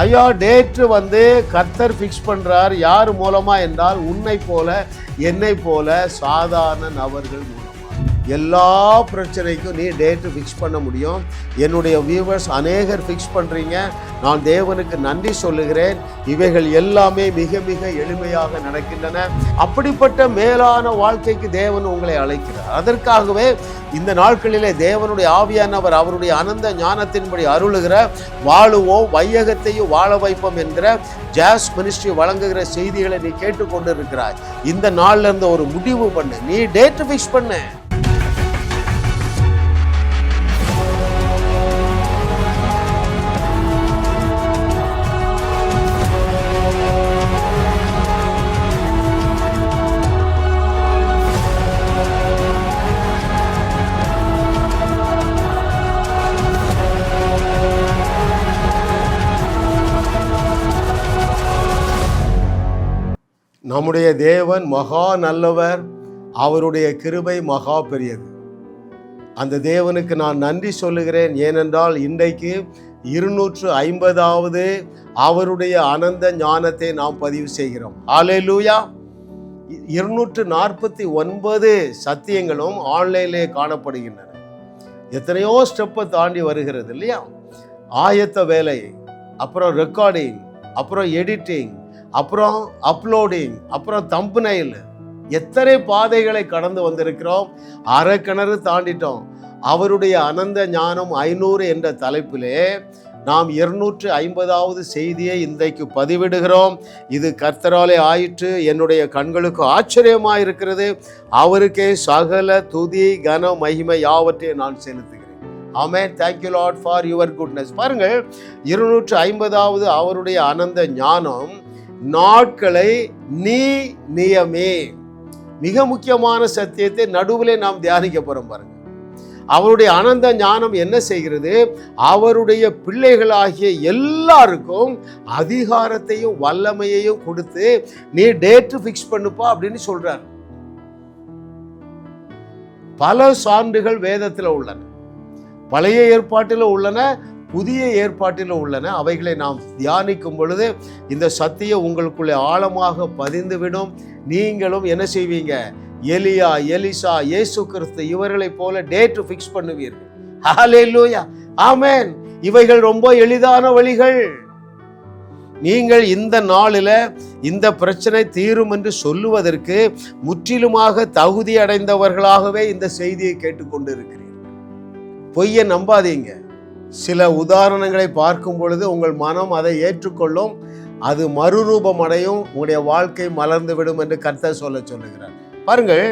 ஐயா டேட்டு கர்த்தர் ஃபிக்ஸ் பண்றார். யார் மூலமா என்றால் உன்னை போல என்னை போல சாதாரண நபர்கள் மூலமா. எல்லா பிரச்சனைக்கும் நீ டேட்டு ஃபிக்ஸ் பண்ண முடியும். என்னுடைய வியூவர்ஸ் அநேகர் ஃபிக்ஸ் பண்ணுறீங்க. நான் தேவனுக்கு நன்றி சொல்லுகிறேன். இவைகள் எல்லாமே மிக மிக எளிமையாக நடக்கின்றன. அப்படிப்பட்ட மேலான வாழ்க்கைக்கு தேவன் உங்களை அழைக்கிறார். அதற்காகவே இந்த நாட்களிலே தேவனுடைய ஆவியானவர் அவருடைய அனந்த ஞானத்தின்படி அருளுகிற வாழுவோம் வையகத்தையும் வாழ வைப்போம் என்கிற ஜாஸ் மினிஸ்ட்ரி வழங்குகிற செய்திகளை நீ கேட்டுக்கொண்டு இருக்கிறாய். இந்த நாள்ல இருந்து ஒரு முடிவு பண்ணு. நீ டேட் ஃபிக்ஸ் பண்ணு. நம்முடைய தேவன் மகா நல்லவர். அவருடைய கிருபை மகா பெரியது. அந்த தேவனுக்கு நான் நன்றி சொல்லுகிறேன். ஏனென்றால் இன்றைக்கு 250வது அவருடைய அனந்த ஞானத்தை நாம் பதிவு செய்கிறோம். ஹல்லேலூயா. 249 சத்தியங்களும் ஆன்லைனிலே காணப்படுகின்றன. எத்தனையோ ஸ்டெப்பை தாண்டி வருகிறது இல்லையா? ஆயத்த வேலை, அப்புறம் ரெக்கார்டிங், அப்புறம் எடிட்டிங், அப்புறம் அப்லோடிங், அப்புறம் தம்பனைல், எத்தனை பாதைகளை கடந்து வந்திருக்கிறோம். அரை கிணறு தாண்டிட்டோம். அவருடைய அனந்த ஞானம் 500 என்ற தலைப்பிலே நாம் 250வது செய்தியை இன்றைக்கு பதிவிடுகிறோம். இது கர்த்தராலே ஆயிற்று. என்னுடைய கண்களுக்கு ஆச்சரியமாக இருக்கிறது. அவருக்கே சகல துதி கன மகிமை யாவற்றையும் நான் செலுத்துகிறேன். Amen. Thank you lord for your goodness. பாருங்கள், 250வது அவருடைய அனந்த ஞானம் நாட்களை நீ நியமே. மிக முக்கியமான சத்தியத்தை நடுவிலே நாம் தியானிக்க போறோம். பாருங்க, அவருடைய அனந்த ஞானம் என்ன செய்கிறது? அவருடைய பிள்ளைகளாகிய எல்லாருக்கும் அதிகாரத்தையும் வல்லமையையும் கொடுத்து நீ டேட் ஃபிக்ஸ் பண்ணுப்பா அப்படின்னு சொல்றார். பல சான்றுகள் வேதத்தில் உள்ளன, பழைய ஏற்பாட்டில் உள்ளன, புதிய ஏற்பாட்டில் உள்ளன. அவைகளை நாம் தியானிக்கும் பொழுது இந்த சத்தியம் உங்களுக்குள்ளே ஆழமாக பதிந்துவிடும். நீங்களும் என்ன செய்வீங்க? எலியா, எலிசா, இயேசு கிறிஸ்து இவர்களைப் போல டேட் ஃபிக்ஸ் பண்ணுவீர்கள். ஹல்லேலூயா. ஆமென். இவைகள் ரொம்ப எளிதான வழிகள். நீங்கள் இந்த நாளில் இந்த பிரச்சனை தீரும் என்று சொல்லுவதற்கு முற்றிலுமாக தகுதி அடைந்தவர்களாகவே இந்த செய்தியை கேட்டுக்கொண்டு இருக்கிறீர்கள். பொய்யை நம்பாதீங்க. சில உதாரணங்களை பார்க்கும் பொழுது உங்கள் மனம் அதை ஏற்றுக்கொள்ளும். அது மறுரூபம் அடையும். உங்களுடைய வாழ்க்கை மலர்ந்து விடும் என்று கர்த்தர் சொல்லுகிறார். பாருங்கள்,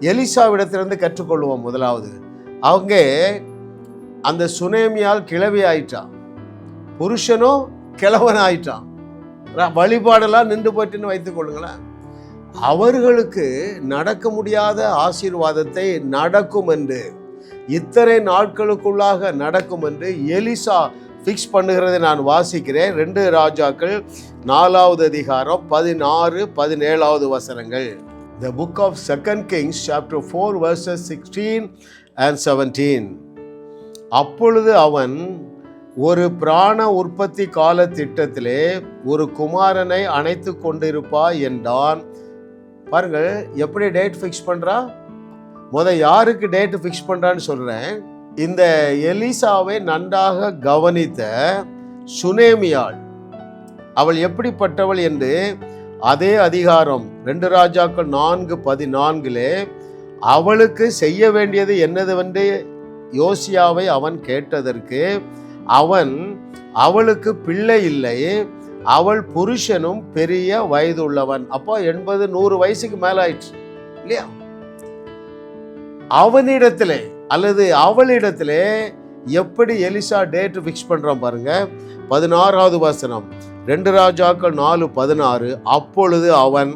எலிசாவிடத்திலிருந்து கற்றுக்கொள்வோம். முதலாவது, அவங்க அந்த சுனேமியால் கிழவி ஆயிட்டான், புருஷனும் கிழவன் ஆயிட்டான், வழிபாடெல்லாம் நின்று போயிட்டுன்னு வைத்துக் கொள்ளுங்களேன். அவர்களுக்கு நடக்க முடியாத ஆசீர்வாதத்தை நடக்கும் என்று, இத்தனை நாட்களுக்குள்ளாக நடக்கும் என்று எலிசா ஃபிக்ஸ் பண்ணுகிறதை நான் வாசிக்கிறேன். 2 ராஜாக்கள் 4வது அதிகாரம் 16, 17வது வசனங்கள். The book of 2 Kings chapter 4 verses 16 and 17. அப்பொழுது அவன் ஒரு பிராண உற்பத்தி கால திட்டத்திலே ஒரு குமாரனை அணைத்து கொண்டிருப்பாய் என்றான். பாருங்கள், எப்படி டேட் ஃபிக்ஸ் பண்றா. யாருக்கு டேட் ஃபிக்ஸ் பண்றான்னு சொல்றேன். இந்த எலிசாவை நன்றாக கவனித்த சுனேமியாள், அவள் எப்படிப்பட்டவள் என்று அதே அதிகாரம் 2 ராஜாக்கள் 4:14 அவளுக்கு செய்ய வேண்டியது என்னதுவென்று யோசியாவை அவன் கேட்டதற்கு அவன், அவளுக்கு பிள்ளை இல்லை, அவள் புருஷனும் பெரிய வயதுள்ளவன். அப்போ 80-100 வயசுக்கு மேல ஆயிடுச்சு இல்லையா? அவனிடத்திலே அல்லது அவளிடத்திலே எப்படி எலிசா டேட் ஃபிக்ஸ் பண்றான் பாருங்க. 16வது வசனம், 2 ராஜாக்கள் 4:16. அப்பொழுது அவன்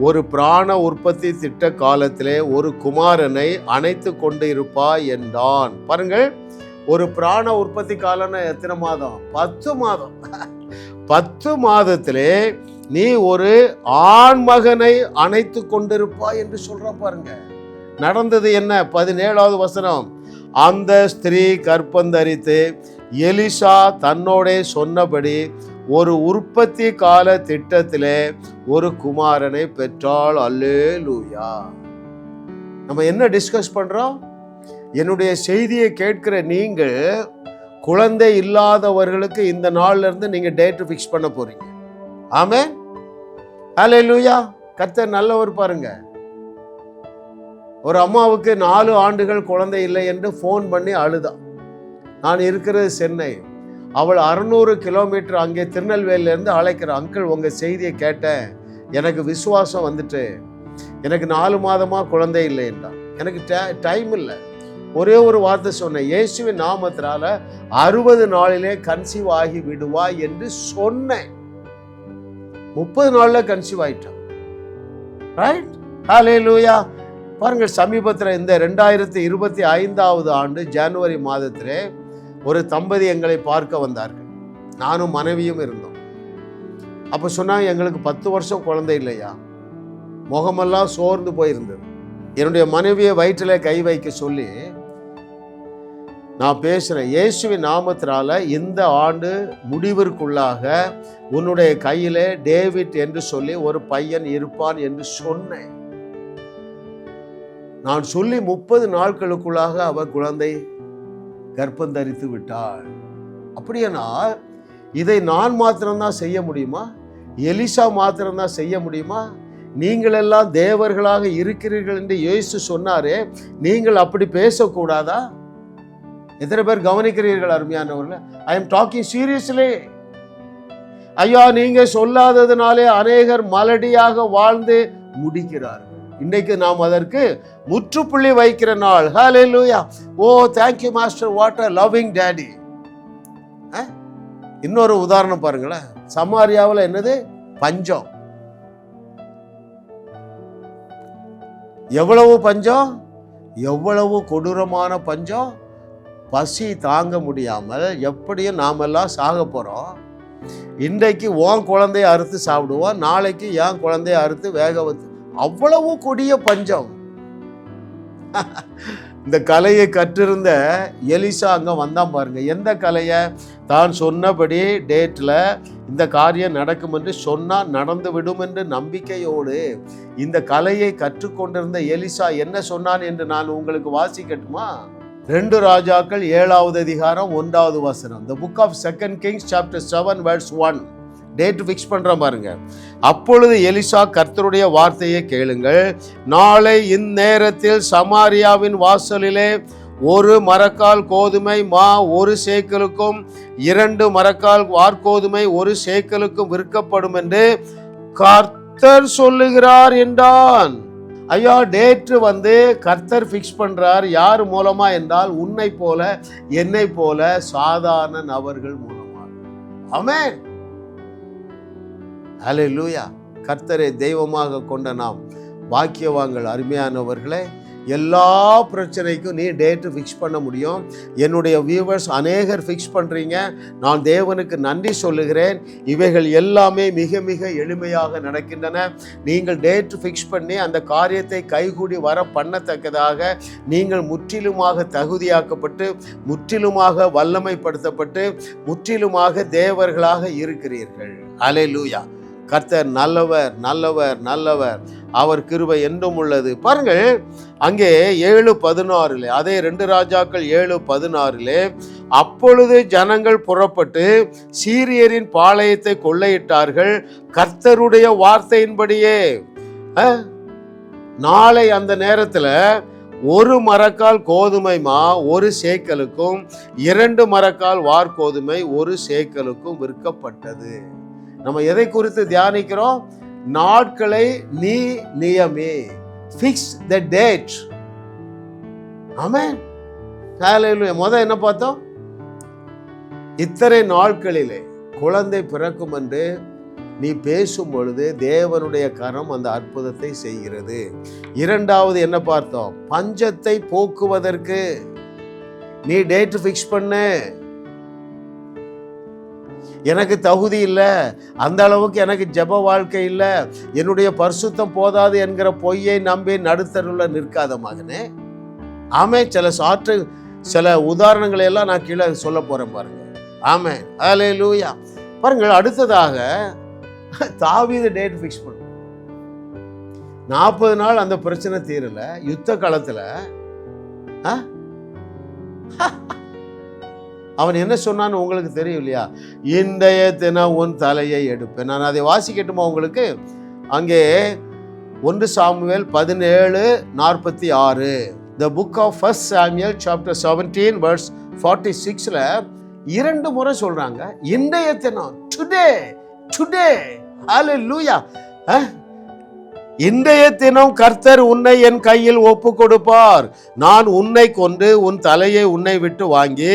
ஒரு பிராண உற்பத்தி திட்ட காலத்திலே ஒரு குமாரனை அணைத்து கொண்டு இருப்பாய் என்றான். பாருங்கள், ஒரு பிராண உற்பத்தி காலம்னா எத்தனை மாதம்? 10 மாதம். 10 மாதத்திலே நீ ஒரு ஆண் மகனை அணைத்து கொண்டிருப்பாய் என்று சொல்ற பாருங்க. நடந்தது என்ன? 17வது வசனம், அந்த ஸ்திரீ கற்பந்தரித்து எலிசா தன்னோடே சொன்னபடி ஒரு உற்பத்தி கால திட்டத்திலே ஒரு குமாரனை பெற்றாள். அல்லேலூயா. நம்ம என்ன டிஸ்கஸ் பண்றோம்? என்னுடைய செய்தியை கேட்கிற நீங்கள் குழந்தை இல்லாதவர்களுக்கு இந்த நாள்ல இருந்து நீங்க டேட் ஃபிக்ஸ் பண்ண போறீங்க. ஆமென். அல்லேலூயா. கர்த்தர் நல்லவர். பாருங்க, ஒரு அம்மாவுக்கு 4 ஆண்டுகள் குழந்தை இல்லை என்று ஃபோன் பண்ணி அழுதான். நான் இருக்கிறது சென்னை. அவள் 600 கிலோமீட்டர் அங்கே திருநெல்வேலியிலேருந்து அழைக்கிறான். அங்கிள், உங்கள் செய்தியை கேட்டேன், எனக்கு விசுவாசம் வந்துட்டு, எனக்கு 4 மாதமாக குழந்தை இல்லை என்றான். எனக்கு டைம் இல்லை. ஒரே ஒரு வார்த்தை சொன்னேன், இயேசுவின் நாமத்தினால 60 நாளிலே கன்சீவ் ஆகி விடுவாய் என்று சொன்னேன். 30 நாள்ல கன்சீவ் ஆயிட்டான். ரைட்? ஹல்லேலூயா. பாருங்கள், சமீபத்தில் இந்த 2025 ஆண்டு ஜனவரி மாதத்திலே ஒரு தம்பதி எங்களை பார்க்க வந்தார்கள். நானும் மனைவியும் இருந்தோம். அப்போ சொன்னாங்க, எங்களுக்கு 10 வருஷம் குழந்தை இல்லையா. முகமெல்லாம் சோர்ந்து போயிருந்தது. என்னுடைய மனைவியை வயிற்றில் கை வைக்க சொல்லி நான் பேசுகிறேன், இயேசுவின் நாமத்தினால இந்த ஆண்டு முடிவிற்குள்ளாக உன்னுடைய கையிலே டேவிட் என்று சொல்லி ஒரு பையன் இருப்பான் என்று சொன்னேன். நான் சொல்லி 30 நாட்களுக்குள்ளாக அவர் குழந்தை கர்ப்பம் தரித்து விட்டாள். அப்படியானா இதை நான் மாத்திரம்தான் செய்ய முடியுமா? எலிசா மாத்திரம்தான் செய்ய முடியுமா? நீங்கள் எல்லாம் தேவர்களாக இருக்கிறீர்கள் என்று இயேசு சொன்னாரே, நீங்கள் அப்படி பேசக்கூடாதா? எத்தனை பேர் கவனிக்கிறீர்கள் அருமையானவர்களே? I am talking seriously. ஐயா, நீங்க சொல்லாததுனாலே அநேகர் மலடியாக வாழ்ந்து முடிக்கிறார்கள். இன்னைக்கு நாம் அதற்கு முற்றுப்புள்ளி வைக்கிற நாள். ஹல்லேலூயா. ஓ, thank you master, what a loving daddy. இன்னொரு உதாரணம் பாருங்களேன். சமாரியாவில் என்னது? பஞ்சம். எவ்வளவு பஞ்சம், எவ்வளவு கொடூரமான பஞ்சம். பசி தாங்க முடியாமல் எப்படியும் நாமெல்லாம் சாக போறோம். இன்றைக்கு உன் குழந்தைய அறுத்து சாப்பிடுவோம், நாளைக்கு என் குழந்தைய அறுத்து வேக வைத்து. அவ்வளவு கொடிய பஞ்சம். இந்த கலையை கற்றிருந்த எலிசா அங்க வந்தான் பாருங்க. எந்த கலையை? தான் சொன்னபடி டேட்ல இந்த காரியம் நடக்கும் என்று சொன்னா நடந்து விடும் என்று நம்பிக்கையோடு இந்த கலையை கற்றுக்கொண்டிருந்த எலிசா என்ன சொன்னான் என்று நான் உங்களுக்கு வாசிக்கட்டுமா? 2 ராஜாக்கள் 7வது அதிகாரம் 1வது வசனம். The book of 2 Kings chapter 7 verse 1. Date fix பண்ற பாருங்க. அப்பொழுது எலிசா, கர்த்தருடைய வார்த்தையை கேளுங்கள், நாளை இந்நேரத்தில் சமாரியாவின் வாசலிலே 1 மரக்கால் கோதுமை மா 1 சேக்கலுக்கும் 2 மரக்கால் வார்கோதுமை 1 சேக்கலுக்கும் விற்கப்படும் என்று கர்த்தர் சொல்லுகிறார் என்றான். ஐயா, டேட் கர்த்தர் ஃபிக்ஸ் பண்றார். யார் மூலமா என்றால் உன்னை போல என்னை போல சாதாரண நபர்கள் மூலமா. ஆமென். ஹல்லேலூயா. கர்த்தரை தெய்வமாக கொண்ட நாம் பாக்கியவான்கள். அருமையானவர்களே, எல்லா பிரச்சனைக்கும் நீ டேட்டு ஃபிக்ஸ் பண்ண முடியும். என்னுடைய வியூவர்ஸ் அநேகர் ஃபிக்ஸ் பண்ணுறீங்க. நான் தேவனுக்கு நன்றி சொல்லுகிறேன். இவைகள் எல்லாமே மிக மிக எளிமையாக நடக்கின்றன. நீங்கள் டேட்டு ஃபிக்ஸ் பண்ணி அந்த காரியத்தை கைகூடி வர பண்ணத்தக்கதாக நீங்கள் முற்றிலுமாக தகுதியாக்கப்பட்டு, முற்றிலுமாக வல்லமைப்படுத்தப்பட்டு, முற்றிலுமாக தேவர்களாக இருக்கிறீர்கள். அல்லேலூயா. கர்த்தர் நல்லவர், நல்லவர், நல்லவர். அவர் கிருபை என்றும் உள்ளது. பாருங்கள், அங்கே 7:16, அதே 2 ராஜாக்கள் 7:16, அப்பொழுது ஜனங்கள் புறப்பட்டு சீரியரின் பாளையத்தை கொள்ளையிட்டார்கள், கர்த்தருடைய வார்த்தையின்படியே. நாளை அந்த நேரத்தில் 1 மரக்கால் கோதுமை மா 1 சேக்கலுக்கும் 2 மரக்கால் வார்கோதுமை 1 சேக்கலுக்கும் விற்கப்பட்டது. நம்ம எதை குறித்து தியானிக்கிறோம்? நாட்களை நீ நியமே. Fix the date. ஆமென். ஹல்லேலூயா. முதல் என்ன பார்த்தோம்? இத்தனை நாட்களிலே குழந்தை பிறக்கும் என்று நீ பேசும் பொழுது தேவனுடைய கரம் அந்த அற்புதத்தை செய்கிறது. 2வது என்ன பார்த்தோம்? பஞ்சத்தை போக்குவதற்கு நீ டேட் ஃபிக்ஸ் பண்ணு. எனக்கு தகுதி இல்லை, அந்த அளவுக்கு எனக்கு ஜெப வாழ்க்கை இல்லை, என்னுடைய பரிசுத்தம் போதாது என்கிற பொய்யை நம்பி நடுத்தருவில் நிற்காத மகனே. ஆமே. சில உதாரணங்களை எல்லாம் நான் கீழே சொல்ல போறேன் பாருங்க. ஆமே. ஹல்லேலூயா. பாருங்கள், அடுத்ததாக தாவீது டேட் ஃபிக்ஸ் பண்ண 40 நாள் அந்த பிரச்சனை தீரல. யுத்த காலத்துல அவன் என்ன சொன்னான்னு உங்களுக்கு தெரியும் இல்லையா? இன்றைய தினம் உன் தலையை எடுப்பேன். நான் அதை வாசிக்கட்டுமா உங்களுக்கு? அங்கே 1 Samuel 17:46, the book of 1 Samuel chapter 17 verse 46ல 2 முறை சொல்றாங்க இன்றைய தினம், டுடே டுடே. ஹல்லேலூயா. இன்றைய தினம் கர்த்தர் உன்னை என் கையில் ஒப்பு கொடுப்பார். நான் உன்னை கொண்டு உன் தலையை உன்னை விட்டு வாங்கி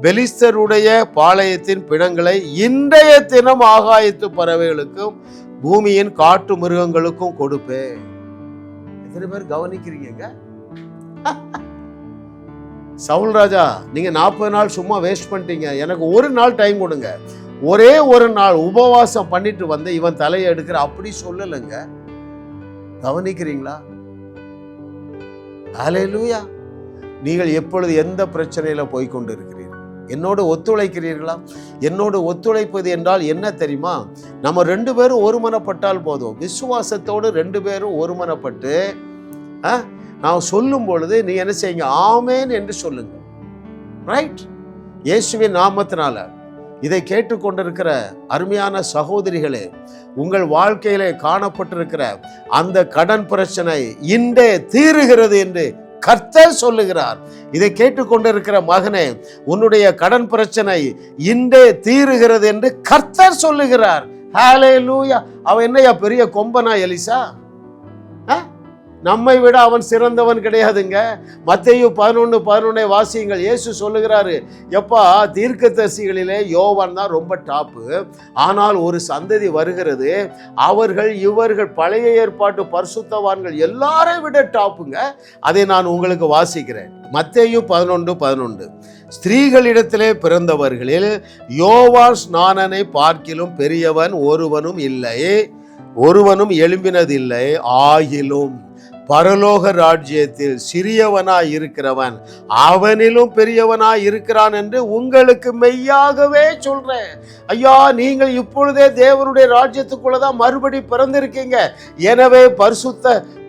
பெலிஸ்தருடைய பாளையத்தின் பிணங்களை இன்றைய தினம் ஆகாயத்து பறவைகளுக்கும் பூமியின் காட்டு மிருகங்களுக்கும் கொடுப்பேன். எத்தனை பேர் கவனிக்கிறீங்க? சவுல் ராஜா, நீங்க 40 நாள் சும்மா வேஸ்ட் பண்ணிட்டீங்க. எனக்கு ஒரு நாள் டைம் கொடுங்க. ஒரே ஒரு நாள் உபவாசம் பண்ணிட்டு வந்து இவன் தலையை எடுக்கிற அப்படி சொல்லலைங்க. கவனிக்கிறீங்களா? ஹல்லேலூயா. நீங்கள் எப்பொழுது எந்த பிரச்சனையில போய்கொண்டு இருக்கிறீர்கள்? என்னோடு ஒத்துழைக்கிறீர்களா? என்னோடு ஒத்துழைப்பது என்றால் என்ன தெரியுமா? நம்ம 2 பேரும் ஒருமனப்பட்டால் போதும். விசுவாசத்தோடு 2 பேரும் ஒருமனப்பட்டு நான் சொல்லும் பொழுது நீ என்ன செய்யுங்க? ஆமேன் என்று சொல்லுங்க. ரைட்? இயேசுவின் நாமத்தினால இதை கேட்டுக்கொண்டிருக்கிற அருமையான சகோதரிகளே, உங்கள் வாழ்க்கையிலே காணப்பட்டிருக்கிற அந்த கடன் பிரச்சனை இன்றே தீருகிறது என்று கர்த்தர் சொல்லுகிறார். இதை கேட்டுக்கொண்டிருக்கிற மகனே, உன்னுடைய கடன் பிரச்சனை இன்றே தீருகிறது என்று கர்த்தர் சொல்லுகிறார். ஹல்லேலூயா. அவன் என்னையா பெரிய கொம்பனா எலிசா? நம்மை விட அவன் சிறந்தவன் கிடையாதுங்க. மத்தேயு 11:11 வாசியுங்கள். இயேசு சொல்லுகிறாரு, எப்பா தீர்க்கதரிசிகளிலே யோவான் தான் ரொம்ப டாப்பு, ஆனால் ஒரு சந்ததி வருகிறது, இவர்கள் பழைய ஏற்பாட்டு பரிசுத்தவான்கள் எல்லாரை விட டாப்புங்க. அதை நான் உங்களுக்கு வாசிக்கிறேன். மத்தேயு 11:11, ஸ்திரீகளிடத்திலே பிறந்தவர்களில் யோவான் ஸ்நானனை பார்க்கிலும் பெரியவன் ஒருவனும் இல்லை, ஒருவனும் எழும்பினதில்லை. ஆகிலும் பரலோக ராஜ்யத்தில் சிறியவனாய் இருக்கிறவன் அவனிலும் பெரியவனாய் இருக்கிறான் என்று உங்களுக்கு மெய்யாகவே சொல்றேன். ஐயா, நீங்கள் இப்பொழுதே தேவனுடைய ராஜ்யத்துக்குள்ளதான் மறுபடி பிறந்திருக்கீங்க. எனவே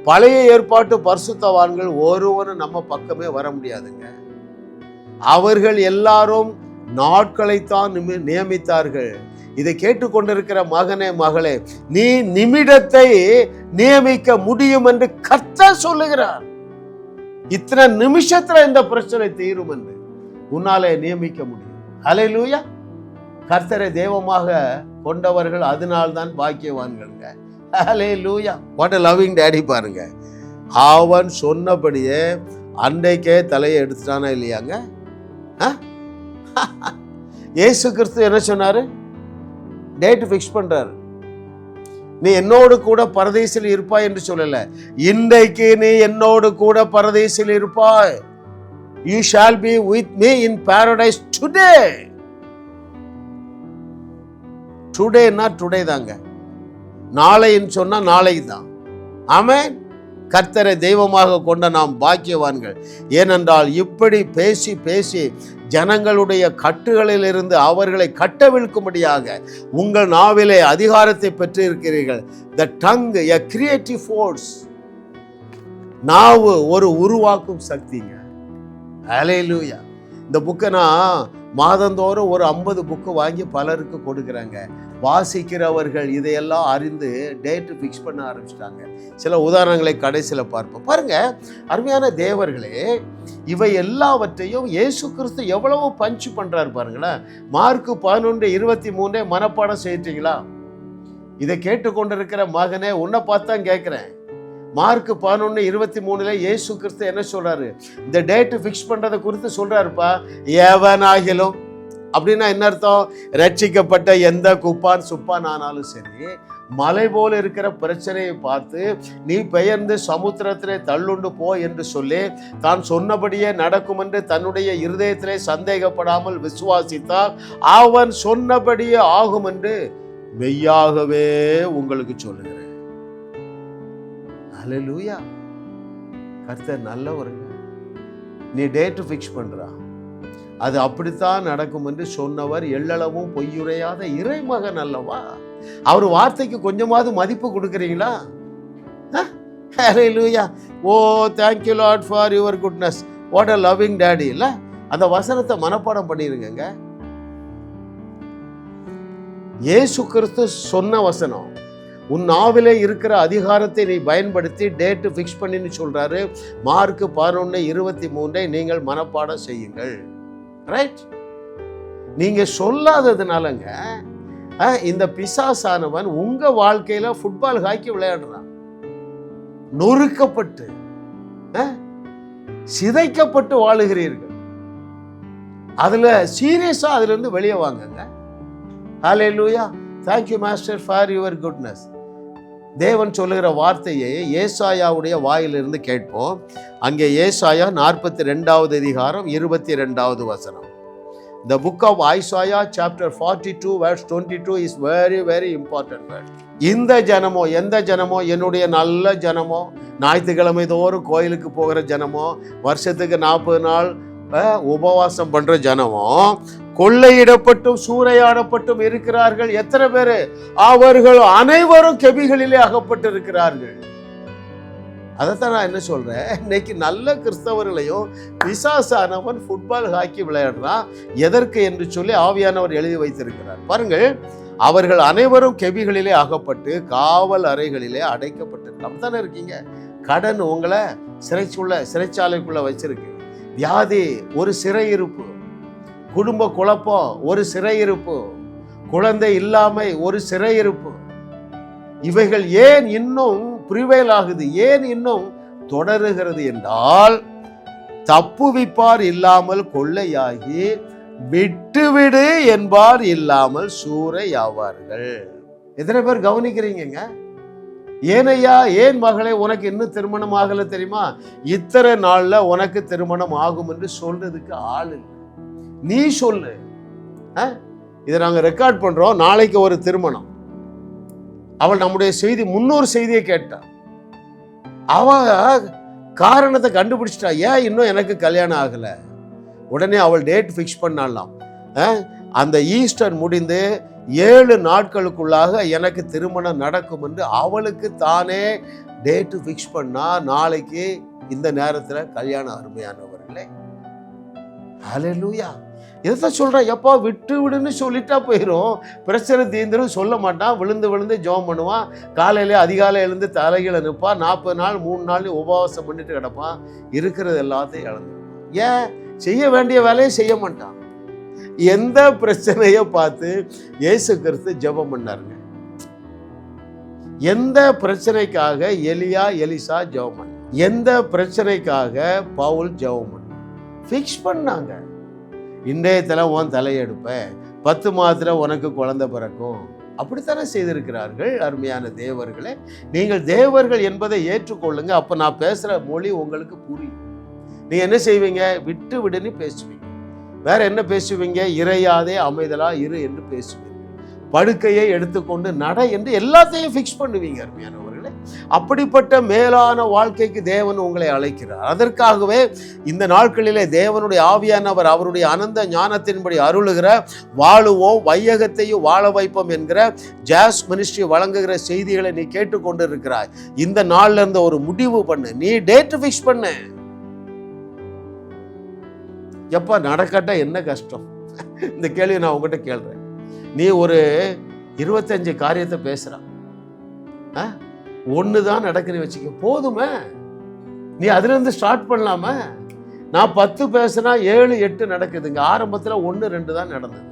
பழைய ஏற்பாட்டு பரிசுத்தவான்கள் ஒருவனும் நம்ம பக்கமே வர முடியாதுங்க. அவர்கள் எல்லாரும் நாட்களைத்தான் நியமித்தார்கள். இதை கேட்டுக்கொண்டிருக்கிற மகனே, மகளே, நீ நிமிடத்தை நியமிக்க முடியும் என்று கர்த்தர் சொல்லுகிறார். இத்தனை நிமிஷத்துல இந்த பிரச்சனை தீரும் என்று உன்னாலே நியமிக்க முடியும். ஹல்லேலூயா. கர்த்தரை தெய்வமாக கொண்டவர்கள் அதனால்தான் பாக்கியவான்களுங்க. Hallelujah. What a loving daddy பாருங்க. அவன் சொன்னபடியே அன்றைக்கே தலையை எடுத்துட்டானா இல்லையாங்க? இயேசு கிறிஸ்து என்ன சொன்னாரு? டேட் ஃபிக்ஸ் பண்றாரு. நீ என்னோடு கூட பரதேசில் இருப்பாய் என்று சொல்லல. இன்றைக்கு நீ என்னோடு கூட பரதேசில் இருப்பாய். You shall be with me in paradise today. டுடேனா டுடே தாங்க. நாளைன்னு சொன்னா நாளைக்கு தான். ஆமென். கர்த்தரை தெய்வமாக கொண்ட நாம் பாக்கியவான்கள். ஏனென்றால் இப்படி பேசி பேசி ஜனங்களுடைய கட்டுகளிலிருந்து அவர்களை கட்டவிழ்க்கும்படியாக உங்கள் நாவிலே அதிகாரத்தை பெற்றிருக்கிறீர்கள். The tongue, a creative force. நாவு ஒரு உருவாக்கும் சக்திங்க. ஹல்லேலூயா. இந்த புக்கை நான் மாதந்தோறும் ஒரு 50 புக்கு வாங்கி பலருக்கு கொடுக்குறாங்க. வாசிக்கிறவர்கள் இதையெல்லாம் அறிந்து டேட்டு ஃபிக்ஸ் பண்ண ஆரம்பிச்சிட்டாங்க. சில உதாரணங்களை கடைசியில் பார்ப்போம். பாருங்க அருமையான தேவர்களே, இவை எல்லாவற்றையும் இயேசு கிறிஸ்து எவ்வளவு பஞ்சு பண்றாரு பாருங்களேன். மார்க்கு 11:23 மனப்பாடம் செய்யிட்டீங்களா? இதை கேட்டுக்கொண்டிருக்கிற மகனே, உன்னை பார்த்தான் கேட்கிறேன். மார்க்கு 11:23 இயேசு கிறிஸ்து என்ன சொல்றாரு? இந்த டேட்டு ஃபிக்ஸ் பண்றதை குறித்து சொல்றாருப்பா. எவனாகிலும் அப்படின்னா என்ன அர்த்தம்? ரட்சிக்கப்பட்ட எந்த குப்பான் சுப்பான் ஆனாலும் சரி, மலை போல இருக்கிற பிரச்சனையை பார்த்து நீ பெயர்ந்து சமுத்திரத்திலே தள்ளுண்டு போ என்று சொல்லி தான் சொன்னபடியே நடக்கும் என்று தன்னுடைய இருதயத்திலே சந்தேகப்படாமல் விசுவாசித்தால் அவன் சொன்னபடியே ஆகும் என்று மெய்யாகவே உங்களுக்கு சொல்லுகிறேன். ஹல்லேலூயா. கர்த்தர் நல்லவருங்க. நீ டேட்டு ஃபிக்ஸ் பண்றா, அது அப்படித்தான் நடக்கும் என்று சொன்னவர் எள்ளளவும் பொய்யுரையாத இறைமகன் அல்லவா? அவர் வார்த்தைக்கு கொஞ்சமாவது மதிப்பு கொடுக்குறீங்களா? Hallelujah. Oh thank you lord for your goodness, what a loving daddy. இல்லை, அந்த வசனத்தை மனப்பாடம் பண்ணிருங்க. இயேசு கிறிஸ்து சொன்ன வசனம். உன் நாவிலே இருக்கிற அதிகாரத்தை நீ பயன்படுத்தி டேட்டு ஃபிக்ஸ் பண்ணின்னு சொல்றாரு. மார்க் 11:23 நீங்கள் மனப்பாடம் செய்யுங்கள். ரைட்? நீங்க சொல்லாததுனாலங்க இந்த பிசாசானவன் உங்க வாழ்க்கையில ஃபுட்பால் ஹாக்கி விளையாடுறான். நொறுக்கப்பட்டு சிதைக்கப்பட்டு வாழுகிறீர்கள். அதுல சீரியஸா அதுல இருந்து வெளியே வாங்குங்க. ஹல்லேலூயா. Thank you master for your goodness. தேவன் சொல்லுகிற வார்த்தையை ஏசாயாவுடைய வாயிலிருந்து கேட்போம். அங்கே ஏசாயா 42வது அதிகாரம் 22வது வசனம். The book of Isaiah chapter 42 verse 22 is very very important word. இந்த ஜனமோ, எந்த ஜனமோ, என்னுடைய நல்ல ஜனமோ, ஞாயிற்றுக்கிழமை தோறும் கோயிலுக்கு போகிற ஜனமோ, வருஷத்துக்கு 40 நாள் உபவாசம் பண்ற ஜனமோ, கொள்ளையிடப்பட்டும் சூறையாடப்பட்டும் இருக்கிறார்கள். எத்தனை பேரு? அவர்கள் அனைவரும் கெபிகளிலே அகப்பட்டு இருக்கிறார்கள். அதைத்தான் நான் என்ன சொல்றேன், இன்னைக்கு நல்ல கிறிஸ்தவர்களையும் பிசாசானவன் ஃபுட்பால் ஹாக்கி விளையாடுறான். எதற்கு என்று சொல்லி ஆவியானவர் எழுதி வைத்திருக்கிறார் பாருங்கள். அவர்கள் அனைவரும் கெபிகளிலே அகப்பட்டு காவல் அறைகளிலே அடைக்கப்பட்டிருக்க. அப்படித்தானே இருக்கீங்க. கடன் உங்களை சிறைச்சாலைக்குள்ள வச்சிருக்கு. வியாதி ஒரு சிறையிருப்பு, குடும்ப குழப்பம் ஒரு சிறையிருப்பு, குழந்தை இல்லாமை ஒரு சிறையிருப்பு. இவைகள் ஏன் இன்னும் பிரிவேல் ஆகுது, ஏன் இன்னும் தொடருகிறது என்றால், தப்புவிப்பார் இல்லாமல் கொள்ளையாகி விட்டுவிடு என்பார் இல்லாமல் சூறையாவார்கள். எத்தனை பேர் கவனிக்கிறீங்க? ஏனையா, ஏன் மகளே உனக்கு இன்னும் திருமணம் ஆகல தெரியுமா? இத்தனை நாள்ல உனக்கு திருமணம் ஆகும் என்று சொல்றதுக்கு ஆள் இல்லை. நீ சொல்லு. இதை நாங்க ரெக்கார்ட் பண்றோம். நாளைக்கு ஒரு திருமணம். அவள் நம்முடைய செய்தி 300 செய்தியை கேட்டா. அவ காரணத்தை கண்டுபிடிச்சிட்டா. ஏன் இன்னும் எனக்கு கல்யாணம் ஆகல? உடனே அவள் டேட் ஃபிக்ஸ் பண்ணலாம். அந்த ஈஸ்டர் முடிந்து 7 நாட்களுக்குள்ளாக எனக்கு திருமணம் நடக்கும் என்று அவளுக்கு தானே டேட்டு ஃபிக்ஸ் பண்ணா. நாளைக்கு இந்த நேரத்தில் கல்யாணம். அருமையானவர்களே, ஹல்லேலூயா. எதை சொல்கிறேன், எப்பா விட்டு விடுன்னு சொல்லிட்டா போயிடும். பிரச்சனை தீர்ந்துடும். சொல்ல மாட்டான். விழுந்து விழுந்து ஜெபம் பண்ணுவான். காலையிலே அதிகாலை எழுந்து தலைகளை நிற்பான். 40 நாள் 3 நாள் உபவாசம் பண்ணிட்டு கிடப்பான். இருக்கிறது எல்லாத்தையும் இழந்துருப்பான். ஏன்? செய்ய வேண்டிய வேலையை செய்ய மாட்டான். எந்த பிரச்சனையை பார்த்து இயேசு கிறிஸ்து ஜெபம் பண்ணாருங்க? எந்த பிரச்சனைக்காக எலிசா ஜெபம் பண்ண? எந்த பிரச்சனைக்காக பவுல் ஜெபம் பண்ண? ஃபிக்ஸ் பண்ணாங்க. இன்றையத்துல உன் தலையெடுப்பேன், 10 மாதத்துல உனக்கு குழந்தை பிறக்கும். அப்படித்தானே செய்திருக்கிறார்கள். அருமையான தேவர்களே, நீங்கள் தேவர்கள் என்பதை ஏற்றுக்கொள்ளுங்க. அப்ப நான் பேசுற மொழி உங்களுக்கு புரியும். நீங்க என்ன செய்வீங்க? விட்டு விடுன்னு பேசுவீங்க. வேற என்ன பேசுவீங்க? இறையாதே அமைதலா இரு என்று பேசுவீங்க. படுக்கையை எடுத்துக்கொண்டு நட என்று எல்லாத்தையும் ஃபிக்ஸ் பண்ணுவீங்க. அருமையானவர்களே, அப்படிப்பட்ட மேலான வாழ்க்கைக்கு தேவன் உங்களை அழைக்கிறார். அதற்காகவே இந்த நாட்களிலே தேவனுடைய ஆவியானவர் அவருடைய அனந்த ஞானத்தின்படி அருளுகிற வாழுவோம் வையகத்தையும் வாழ வைப்போம் என்கிற ஜாஸ் மினிஸ்ட்ரி வழங்குகிற செய்திகளை நீ கேட்டுக்கொண்டு இருக்கிறாய். இந்த நாள்ல இருந்து ஒரு முடிவு பண்ணு. நீ டேட் ஃபிக்ஸ் பண்ணு. எப்பா நடக்கட்டா என்ன கஷ்டம்? இந்த கேள்வி நான் உங்ககிட்ட கேள்றேன். நீ ஒரு 25 காரியத்தை பேசுறான், 1 தான் நடக்குன்னு வச்சுக்க, போதுமே. நீ அதுல இருந்து ஸ்டார்ட் பண்ணலாமா? நான் 10 பேசுனா 7 8 நடக்குதுங்க. ஆரம்பத்துல 1 2 தான் நடந்தது.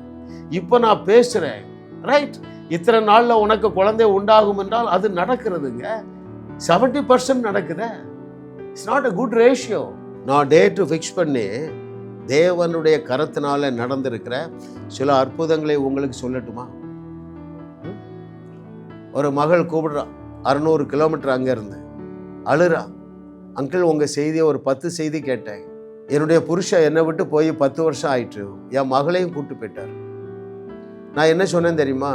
இப்ப நான் பேசுறேன். ரைட்? இத்தனை நாள்ல உனக்கு குழந்தை உண்டாகும் என்றால் அது நடக்கிறதுங்க. 70% நடக்குது. It's not a good ratio. நான் டேட்டு ஃபிக்ஸ் பண்ணி தேவனுடைய கரத்தினால நடந்திருக்கிற சில அற்புதங்களை உங்களுக்கு சொல்லட்டுமா? ஒரு மகள் கூப்பிடுறா, 600 கிலோமீட்டர் அங்க இருந்து அழுறா. அங்கிள் உங்க செய்தியை ஒரு 10 செய்தி கேட்டேன். என்னுடைய புருஷன் என்னை விட்டு போய் 10 வருஷம் ஆயிட்டு. என் மகளையும் கூப்பிட்டு போயிட்டார். நான் என்ன சொன்னேன் தெரியுமா?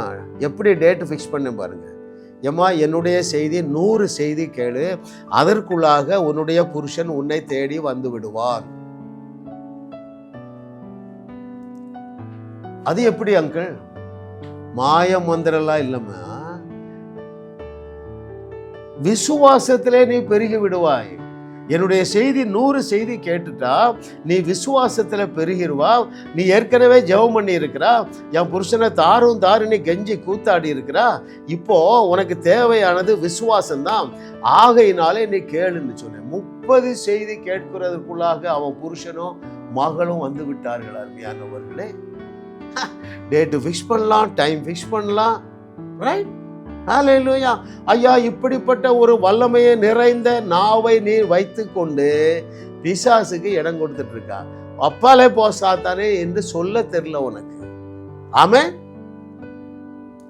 எப்படி டேட்டு ஃபிக்ஸ் பண்ண பாருங்க. ஏம்மா, என்னுடைய செய்தி 100 செய்தி கேளு, அதற்குள்ளாக உன்னுடைய புருஷன் உன்னை தேடி வந்து விடுவான். அது எப்படி அங்கிள்? மாய மந்திரம்லாம் இல்லம்மா, விசுவாசத்திலே நீ பெருகி விடுவாய். என்னுடைய செய்தி 100 செய்தி கேட்டுட்டா நீ விசுவாசத்துல பெருகிடுவா. நீ ஏற்கனவே ஜெபம் பண்ணி இருக்கிறா, என் புருஷனை தாரும் தாருன்னு கெஞ்சி கூத்தாடி இருக்கிறா. இப்போ உனக்கு தேவையானது விசுவாசம்தான், ஆகையினாலே நீ கேளுன்னு சொன்னேன். 30 செய்தி கேட்கிறதுக்குள்ளாக அவன் புருஷனும் மகளும் வந்து விட்டார்கள். அருமையானவர்களே, டேட்டு ஃபிக்ஸ் பண்ணலாம், டைம் ஃபிக்ஸ் பண்ணலாம், ரைட்? ஹல்லேலூயா. ஐயா, இப்படிப்பட்ட ஒரு வல்லமையை நிறைந்த நாவை நீ வைத்து கொண்டு பிசாசுக்கு இடம் கொடுத்துட்டு இருக்கா. அப்பாலே போ சாத்தானே என்று சொல்ல தெரியல உனக்கு. ஆமென்.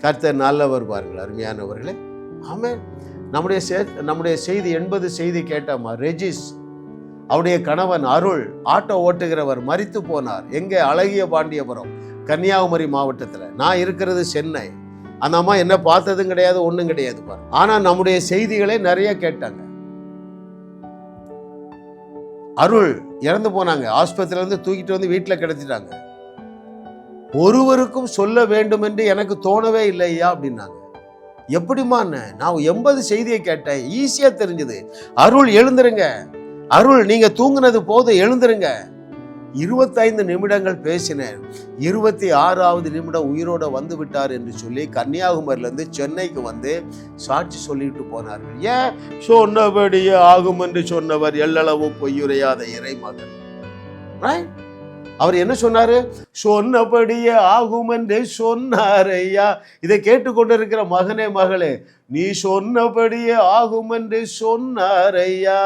கர்த்தர் நல்லவர் பாருங்கள் அருமையானவர்களே. ஆமென். நம்முடைய செய்தி 80 செய்தி கேட்டோமா? ரெஜிஸ், அவருடைய கணவன் அருள் ஆட்டோ ஓட்டுகிறவர் மரித்து போனார். எங்கே? அழகிய பாண்டியபுரம், கன்னியாகுமரி மாவட்டத்தில். நான் இருக்கிறது சென்னை. அந்த அம்மா என்ன பார்த்ததும் கிடையாது, ஒன்றும் கிடையாது பாரு. ஆனா நம்முடைய செய்திகளை நிறைய கேட்டாங்க. அருள் இறந்து போனாங்க, ஆஸ்பத்திரியில இருந்து தூக்கிட்டு வந்து வீட்டில் கிடத்திட்டாங்க. ஒருவருக்கும் சொல்ல வேண்டும் என்று எனக்கு தோணவே இல்லையா அப்படின்னாங்க. எப்படிமா? நான் 80 செய்தியை கேட்டேன், ஈஸியா தெரிஞ்சது. அருள் எழுந்துருங்க, அருள் நீங்க தூங்குனது போது எழுந்துருங்க. 25 நிமிடங்கள் பேசினேன். 26வது நிமிடம் உயிரோட வந்து விட்டார் என்று சொல்லி கன்னியாகுமரியிலிருந்து சென்னைக்கு வந்து சாட்சி சொல்லிட்டு போனார்கள். ஏன்? சொன்னபடியே ஆகும் என்று சொன்னவர் எல்லளவு பொய்யுரையாத இறைமகன். அவர் என்ன சொன்னாரு? சொன்னபடியே ஆகும் என்று சொன்னார். ஐயா, இதை கேட்டுக்கொண்டிருக்கிற மகனே மகளே, நீ சொன்னபடியே ஆகும் என்று சொன்னார் ஐயா.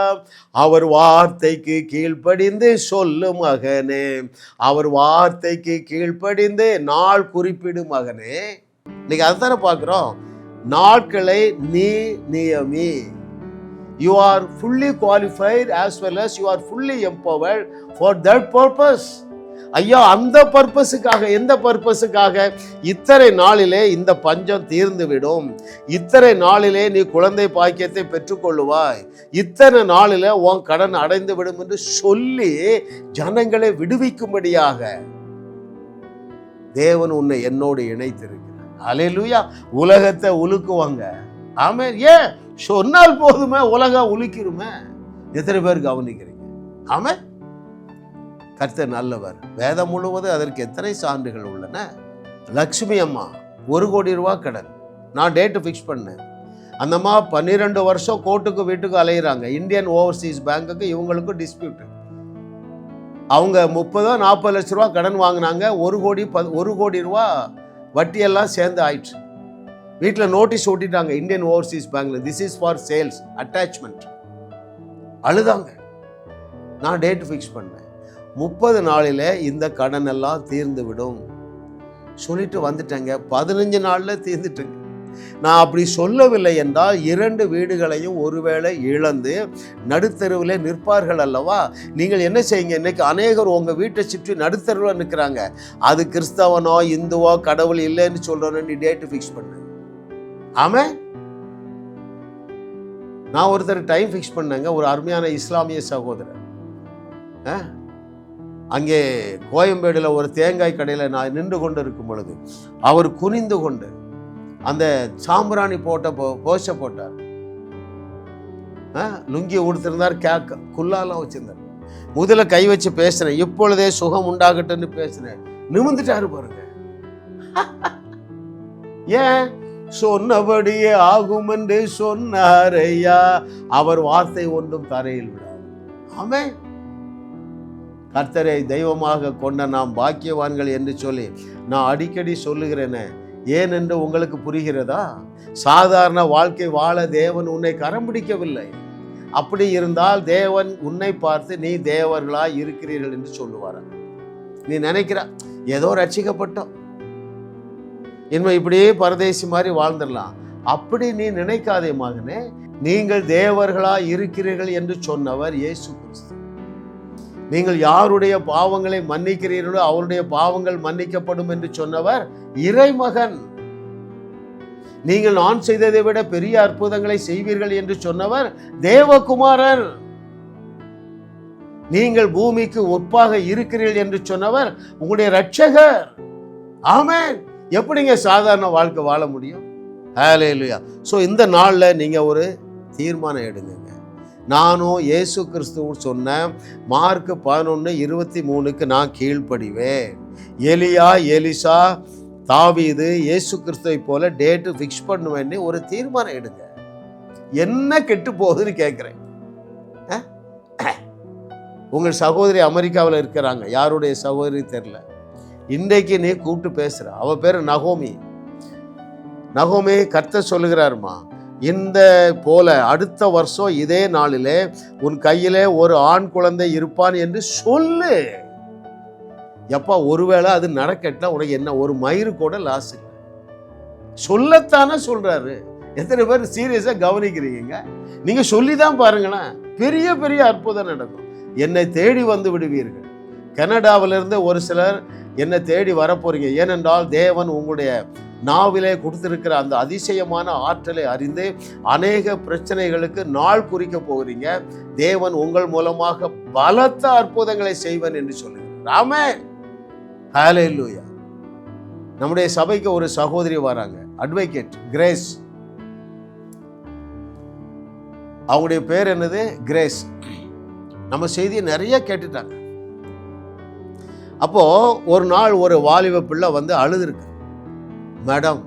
அவர் வார்த்தைக்கு கீழ்ப்படிந்து சொல்லு மகனே, அவர் வார்த்தைக்கு கீழ்ப்படிந்து நாள் குறிப்பிடு மகனே. இன்னைக்கு அதுதானே பார்க்கிறோம். நாட்களை நீ நியமி. You are fully qualified as well as you are fully empowered for that purpose. ஐயா, அந்த பர்பஸுக்காக. எந்த பர்பஸுக்காக? இத்தனை நாளிலே இந்த பஞ்சம் தீர்ந்து விடும், இத்தனை நாளிலே நீ குழந்தை பாக்கியத்தை பெற்றுக்கொள்ளுவாய், இத்தனை நாளிலே உன் கடன் அடைந்து விடும் என்று சொல்லி ஜனங்களை விடுவிக்கும்படியாக தேவன் உன்னை என்னோடு இணைத்திருக்கிறார். ஹல்லேலூயா. உலகத்தை உலுக்குவாங்க. ஆமென். ஏன்? சொன்னால் போதுமே, உலகம் உலுக்கிருமே. எத்தனை பேர் கவனிக்கிறீங்க? ஆமென். கர்த்தர் நல்லவர். வேதம் முழுவதும் அதற்கு எத்தனை சான்றுகள் உள்ளன. லட்சுமி அம்மா 1 கோடி ரூபாய் கடன். நான் டேட்டு ஃபிக்ஸ் பண்ணேன். அந்த அம்மா 12 வருஷம் கோர்ட்டுக்கு வீட்டுக்கு அலையிறாங்க. இந்தியன் ஓவர்சீஸ் பேங்குக்கு இவங்களுக்கும் டிஸ்பியூட். அவங்க 30-40 லட்ச ரூபா கடன் வாங்கினாங்க. 1 கோடி ரூபா வட்டியெல்லாம் சேர்ந்து ஆயிடுச்சு. வீட்டில் நோட்டீஸ் ஓட்டிட்டாங்க இந்தியன் ஓவர்சீஸ் பேங்க்ல, this is for sales attachment. அழுதாங்க. நான் டேட்டு ஃபிக்ஸ் பண்ணேன். 30 நாளில் இந்த கடன் எல்லாம் தீர்ந்து விடும் சொல்லிட்டு வந்துட்டேங்க. 15 நாளில் தீர்ந்துட்டுங்க. நான் அப்படி சொல்லவில்லை என்றால் 2 வீடுகளையும் ஒருவேளை இழந்து நடுத்தருவில் நிற்பார்கள் அல்லவா. நீங்கள் என்ன செய்யுங்க, இன்னைக்கு அநேகர் உங்கள் வீட்டை சுற்றி நடுத்தருவில் நிற்கிறாங்க. அது கிறிஸ்தவனோ இந்துவோ கடவுள் இல்லைன்னு சொல்கிறோன்னு நீ டேட்டு ஃபிக்ஸ் பண்ணு. ஆமாம். நான் ஒருத்தர் டைம் ஃபிக்ஸ் பண்ணேங்க, ஒரு அருமையான இஸ்லாமிய சகோதரர். அங்கே கோயம்பேடில் ஒரு தேங்காய் கடையில் நான் நின்று கொண்டு இருக்கும் பொழுது அவர் குனிந்து கொண்டு அந்த சாம்பிராணி போட்ட போஷ போட்டார். லுங்கி உடுத்திருந்தார், குல்லாலாம் வச்சிருந்தார். முதல்ல கை வச்சு பேசினேன், இப்பொழுதே சுகம் உண்டாகட்டும்னு பேசினேன். நிமிந்துட்டாரு பாருங்க. ஏன்? சொன்னபடியே ஆகும் என்று சொன்னார் ஐயா. அவர் வார்த்தை ஒன்றும் தரையில் விடாது. ஆமென். கர்த்தரை தெய்வமாக கொண்ட நாம் பாக்கியவான்கள் என்று சொல்லி நான் அடிக்கடி சொல்லுகிறேனே, ஏன் என்று உங்களுக்கு புரிகிறதா? சாதாரண வாழ்க்கை வாழ தேவன் உன்னை கரம் பிடிக்கவில்லை. அப்படி இருந்தால் தேவன் உன்னை பார்த்து நீ தேவர்களாய் இருக்கிறீர்கள் என்று சொல்லுவார். நீ நினைக்கிற ஏதோ ரட்சிக்கப்பட்டோம், இனிமே இப்படியே பரதேசி மாதிரி வாழ்ந்துடலாம், அப்படி நீ நினைக்காதே மகனே. நீங்கள் தேவர்களாய் இருக்கிறீர்கள் என்று சொன்னவர் இயேசு கிறிஸ்து. நீங்கள் யாருடைய பாவங்களை மன்னிக்கிறீர்களோ அவருடைய பாவங்கள் மன்னிக்கப்படும் என்று சொன்னவர் இறைமகன். நீங்கள் நான் செய்ததை விட பெரிய அற்புதங்களை செய்வீர்கள் என்று சொன்னவர் தேவகுமாரர். நீங்கள் பூமிக்கு ஒப்பாக இருக்கிறீர்கள் என்று சொன்னவர் உங்களுடைய இரட்சகர். ஆமென். எப்படிங்க சாதாரண வாழ்க்கை வாழ முடியும்? ஹல்லேலூயா. ஸோ இந்த நாளில் நீங்கள் ஒரு தீர்மானம் எடுங்க. நானும் இயேசு கிறிஸ்துவ சொன்ன மார்க் 11:23 நான் கீழ்ப்படிவேன். எலியா, எலிசா, தாவீது, இயேசு கிறிஸ்துவை போல டேட்டு ஃபிக்ஸ் பண்ணுவேன்னு ஒரு தீர்மானம் எடுங்க. என்ன கெட்டு போகுதுன்னு கேட்குறேன். உங்கள் சகோதரி அமெரிக்காவில் இருக்கிறாங்க, யாருடைய சகோதரி தெரில. இன்றைக்கு நீ கூப்பிட்டு பேசுகிற, அவள் பேர் நகோமி. நகோமி, கர்த்தர் சொல்லுகிறாருமா, இந்த போல அடுத்த வருஷம் இதே நாளிலே உன் கையிலே ஒரு ஆண் குழந்தை இருப்பான் என்று சொல்லு. எப்பா, ஒருவேளை அது நடக்கட்டா உனக்கு என்ன, ஒரு மயிறு கூட லாஸ் இல்லை. சொல்லத்தானே சொல்றாரு. எத்தனை பேர் சீரியஸா கவனிக்கிறீங்க? நீங்க சொல்லிதான் பாருங்களேன், பெரிய பெரிய அற்புதம் நடக்கும். என்னை தேடி வந்து விடுவீர்கள். கனடாவிலிருந்து ஒரு சிலர் என்னை தேடி வரப்போறீங்க. ஏனென்றால் தேவன் உங்களுடைய நாவிலே கொடுத்திருக்கிற அந்த அதிசயமான ஆற்றலை அறிந்து அநேக பிரச்சனைகளுக்கு நாள் குறிக்க போகிறீங்க. தேவன் உங்கள் மூலமாக பலத்த அற்புதங்களை செய்வன் என்று சொல்லுகிறார். ஆமென். ஹல்லேலூயா. நம்முடைய சபைக்கு ஒரு சகோதரி வராங்க, அட்வொகேட் கிரேஸ். அவங்களுடைய பேர் என்னது? கிரேஸ். நம்ம செய்தியை நிறைய கேட்டுட்டாங்க. அப்போ ஒரு நாள் ஒரு வாலிப பிள்ளை வந்து அழுதுருக்கு. மேடம்,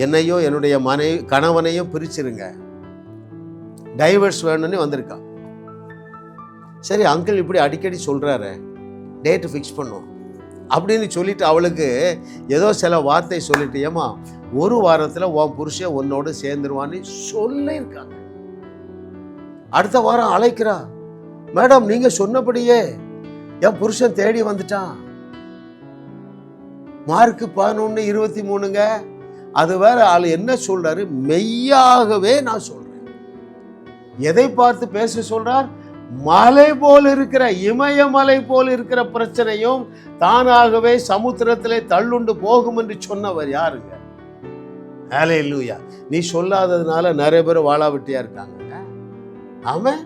என்னையும் என்னுடைய கணவனையும் பிரிச்சிருங்க, டைவர்ஸ் வேணும்னு வந்திருக்கான். சரி, அங்கிள் இப்படி அடிக்கடி சொல்றாரு, டேட்டு ஃபிக்ஸ் பண்ணுவோம் அப்படின்னு சொல்லிட்டு அவளுக்கு ஏதோ சில வார்த்தை சொல்லிட்டு, ஏமா ஒரு வாரத்தில் உன் புருஷன் உன்னோடு சேர்ந்துருவான்னு சொல்லியிருக்காங்க. அடுத்த வாரம் அழைக்கிறா, மேடம் நீங்க சொன்னபடியே என் புருஷன் தேடி வந்துட்டான். மார்க் 11:23. அது வேற ஆள் என்ன சொல்றாரு? மெய்யாகவே நான் சொல்றேன். எதை பார்த்து பேச சொல்றார்? மலை போல் இருக்கிற, இமயமலை போல் இருக்கிற பிரச்சனையும் தானாகவே சமுத்திரத்திலே தள்ளுண்டு போகும் என்று சொன்னவர் யாருங்க? ஹல்லேலூயா. நீ சொல்லாததுனால நிறைய பேர் வாழாவட்டியா இருக்காங்க. ஆமென்.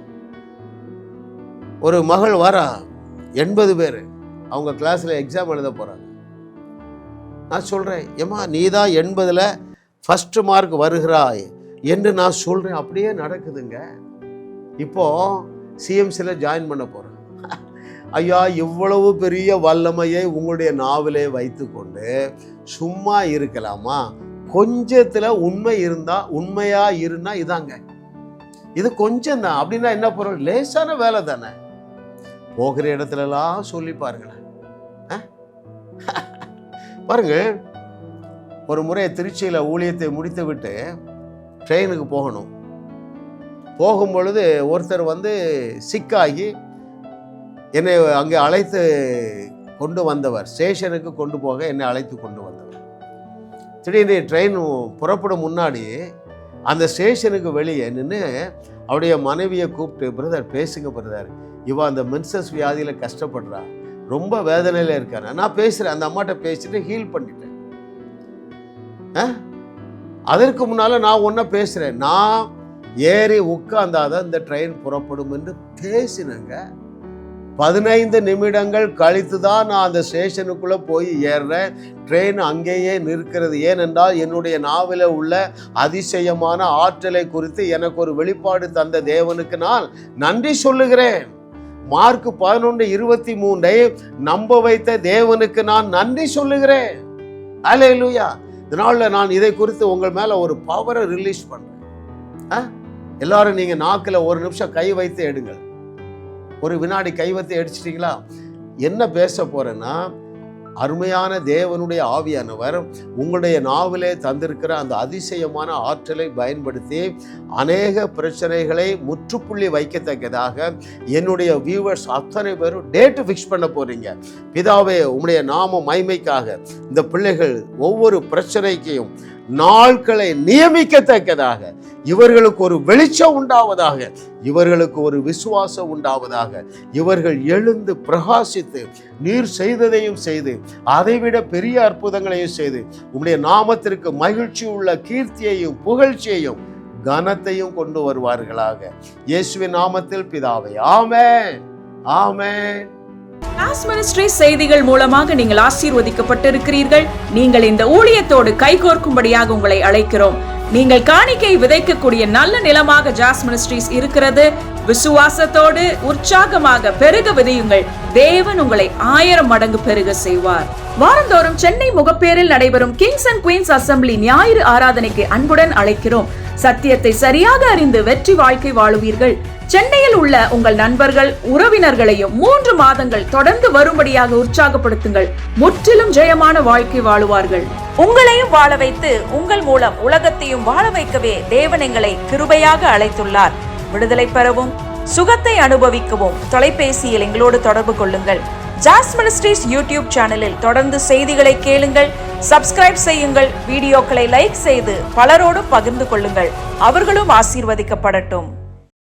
ஒரு மகள் வரா, 80 பேர் அவங்க கிளாஸ்ல எக்ஸாம் எழுத போறாங்க. நான் சொல்றேன், ஏமா நீ தான் 80ல் ஃபர்ஸ்ட் மார்க் வருகிறாய் என்று நான் சொல்றேன். அப்படியே நடக்குதுங்க. இப்போ சிஎம்சியில் ஜாயின் பண்ண போறேன். ஐயா, இவ்வளவு பெரிய வல்லமையை உங்களுடைய நாவிலே வைத்து கொண்டு சும்மா இருக்கலாமா? கொஞ்சத்துல உண்மை இருந்தா, உண்மையா இருந்தா இதாங்க, இது கொஞ்சம் தான். அப்படின்னா என்ன பொருள்? லேசான வேலை தானே. போகிற இடத்துலலாம் சொல்லி பாருங்களேன். பாருங்க, ஒரு முறை திருச்சியில் ஊழியத்தை முடித்து விட்டு ட்ரெயினுக்கு போகணும். போகும் பொழுது ஒருத்தர் வந்து சிக்காகி என்னை அங்கே அழைத்து கொண்டு வந்தவர், ஸ்டேஷனுக்கு கொண்டு போக என்னை அழைத்து கொண்டு வந்தவர். திடீர்னு ட்ரெயின் புறப்படும் முன்னாடி அந்த ஸ்டேஷனுக்கு வெளியே நின்று அவருடைய மனைவியை கூப்பிட்டு, பிரதர் பேசுங்க பிரதர், இவ அந்த மென்சஸ் வியாதியில் கஷ்டப்படுறா, ரொம்ப வேதனையில் இருக்காரு. நான் பேசுகிறேன், அந்த அம்மாட்ட பேசிட்டு ஹீல் பண்ணிட்டேன். அதற்கு முன்னால் நான் ஒன்றை பேசுகிறேன், நான் ஏறி உட்கார்ந்தாதான் இந்த ட்ரெயின் புறப்படும் என்று பேசினேங்க. 15 நிமிடங்கள் கழித்து தான் நான் அந்த ஸ்டேஷனுக்குள்ளே போய் ஏறுறேன். ட்ரெயின் அங்கேயே நிற்கிறது. ஏனென்றால் என்னுடைய நாவில உள்ள அதிசயமான ஆற்றலை குறித்து எனக்கு ஒரு வெளிப்பாடு தந்த தேவனுக்கு நான் நன்றி சொல்லுகிறேன். மார்க் 11:23 நம்ப வைத்த தேவனுக்கு நான் நன்றி சொல்லுகிறேன். அல்லேலூயா. இதனால நான் இதை குறித்து உங்கள் மேல ஒரு பவரை ரிலீஸ் பண்றேன். எல்லாரும் நீங்க நாக்கில் ஒரு நிமிஷம் கை வைத்து எடுங்கள். ஒரு வினாடி கை வைத்து அடிச்சிட்டீங்களா? என்ன பேச போறேன்னா, அருமையான தேவனுடைய ஆவியானவர் உங்களுடைய நாவிலே தந்திருக்கிற அந்த அதிசயமான ஆற்றலை பயன்படுத்தி அநேக பிரச்சனைகளை முற்றுப்புள்ளி வைக்கத்தக்கதாக என்னுடைய வியூவர்ஸ் அத்தனை பேரும் டேட்டு ஃபிக்ஸ் பண்ண போறீங்க. பிதாவே, உம்முடைய நாம மகிமைக்காக இந்த பிள்ளைகள் ஒவ்வொரு பிரச்சனைக்கையும் நாட்களை நியமிக்கத்தக்கதாக, இவர்களுக்கு ஒரு வெளிச்சம் உண்டாவதாக, இவர்களுக்கு ஒரு விசுவாசம் உண்டாவதாக, இவர்கள் எழுந்து பிரகாசித்து நீர் செய்ததையும் செய்து அதைவிட பெரிய அற்புதங்களையும் செய்து உம்முடைய நாமத்திற்கு மகிழ்ச்சி உள்ள கீர்த்தியையும் புகழ்ச்சியையும் கனத்தையும் கொண்டு வருவார்களாக. இயேசுவின் நாமத்தில் பிதாவே, ஆமென், ஆமென். ஜாஸ் மினிஸ்ட்ரி செய்திகள் மூலமாக நீங்கள் ஆசீர்வதிக்கப்பட்டிருக்கிறீர்கள். நீங்கள் இந்த ஊழியத்தோடு கைகோர்க்கும்படியாக உங்களை அழைக்கிறோம். நீங்கள் காணிக்கை விதைக்கக்கூடிய நல்ல நிலமாக ஜாஸ் மினிஸ்ட்ரிஸ் இருக்கிறது. விசுவாசத்தோடு உற்சாகமாக பெருக விதையுங்கள். தேவன் உங்களை 1000 மடங்கு பெருக செய்வார். வாரந்தோறும் சென்னை முகப்பேரில் நடைபெறும் கிங்ஸ் அண்ட் குயின்ஸ் அசம்பிளி ஞாயிறு ஆராதனைக்கு அன்புடன் அழைக்கிறோம். சத்தியத்தை சரியாக அறிந்து வெற்றி வாழ்க்கை வாழுவீர்கள். சென்னையில் உள்ள உங்கள் நண்பர்கள் உறவினர்களையும் 3 மாதங்கள் தொடர்ந்து வரும்படியாக உற்சாகப்படுத்துங்கள். முற்றிலும் ஜெயமான வாழ்க்கை வாழுவார்கள். உங்களையும் வாழ வைத்து உங்கள் மூலம் உலகத்தையும் வாழ வைக்கவே தேவன் எங்களை கிருபையாக அழைத்துள்ளார். விடுதலை பெறவும் சுகத்தை அனுபவிக்கவும் தொலைபேசியில் எங்களோடு தொடர்பு கொள்ளுங்கள். ஜாஸ் மினிஸ்ட்ரீஸ் யூடியூப் சேனலில் தொடர்ந்து செய்திகளை கேளுங்கள். சப்ஸ்கிரைப் செய்யுங்கள். வீடியோக்களை லைக் செய்து பலரோடு பகிர்ந்து கொள்ளுங்கள். அவர்களும் ஆசீர்வதிக்கப்படட்டும்.